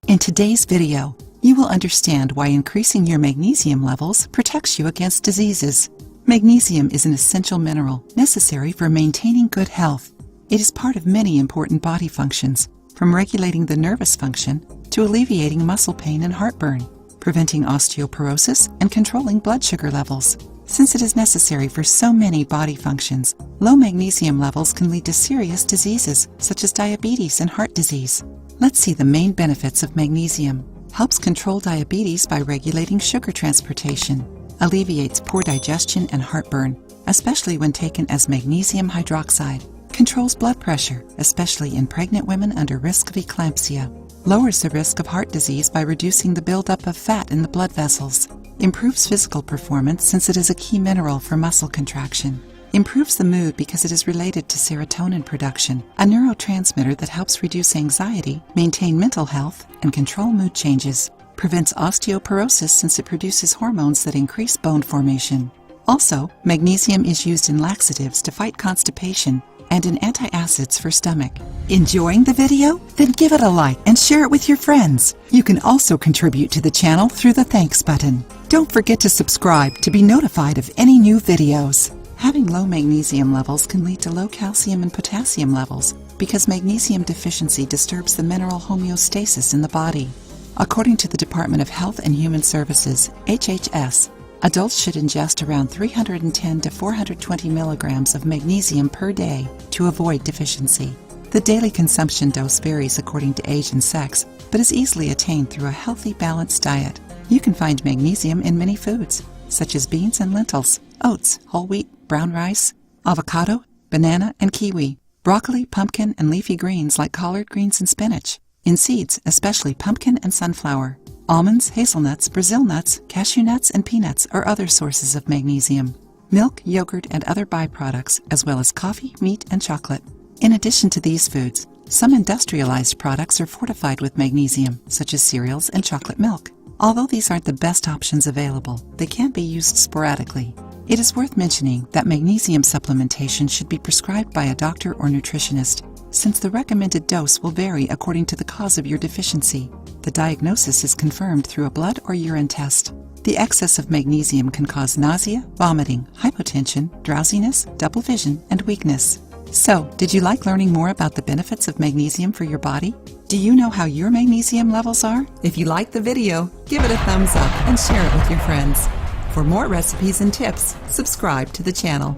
In today's video, you will understand why increasing your magnesium levels protects you against diseases. Magnesium is an essential mineral necessary for maintaining good health. It is part of many important body functions, from regulating the nervous function to alleviating muscle pain and heartburn, preventing osteoporosis and controlling blood sugar levels. Since it is necessary for so many body functions, low magnesium levels can lead to serious diseases such as diabetes and heart disease. Let's see the main benefits of magnesium. Helps control diabetes by regulating sugar transportation. Alleviates poor digestion and heartburn, especially when taken as magnesium hydroxide. Controls blood pressure, especially in pregnant women under risk of eclampsia. Lowers the risk of heart disease by reducing the buildup of fat in the blood vessels. Improves physical performance since it is a key mineral for muscle contraction. Improves the mood because it is related to serotonin production, a neurotransmitter that helps reduce anxiety, maintain mental health, and control mood changes. Prevents osteoporosis since it produces hormones that increase bone formation. Also, magnesium is used in laxatives to fight constipation and in antacids for stomach. Enjoying the video? Then give it a like and share it with your friends. You can also contribute to the channel through the thanks button. Don't forget to subscribe to be notified of any new videos. Having low magnesium levels can lead to low calcium and potassium levels because magnesium deficiency disturbs the mineral homeostasis in the body. According to the Department of Health and Human Services, HHS, adults should ingest around 310 to 420 milligrams of magnesium per day to avoid deficiency. The daily consumption dose varies according to age and sex, but is easily attained through a healthy, balanced diet. You can find magnesium in many foods, such as beans and lentils, oats, whole wheat, brown rice, avocado, banana, and kiwi, broccoli, pumpkin, and leafy greens like collard greens and spinach. In seeds, especially pumpkin and sunflower. Almonds, hazelnuts, Brazil nuts, cashew nuts, and peanuts are other sources of magnesium. Milk, yogurt, and other byproducts, as well as coffee, meat, and chocolate. In addition to these foods, some industrialized products are fortified with magnesium, such as cereals and chocolate milk. Although these aren't the best options available, they can be used sporadically. It is worth mentioning that magnesium supplementation should be prescribed by a doctor or nutritionist, since the recommended dose will vary according to the cause of your deficiency. The diagnosis is confirmed through a blood or urine test. The excess of magnesium can cause nausea, vomiting, hypotension, drowsiness, double vision, and weakness. So, did you like learning more about the benefits of magnesium for your body? Do you know how your magnesium levels are? If you liked the video, give it a thumbs up and share it with your friends. For more recipes and tips, subscribe to the channel.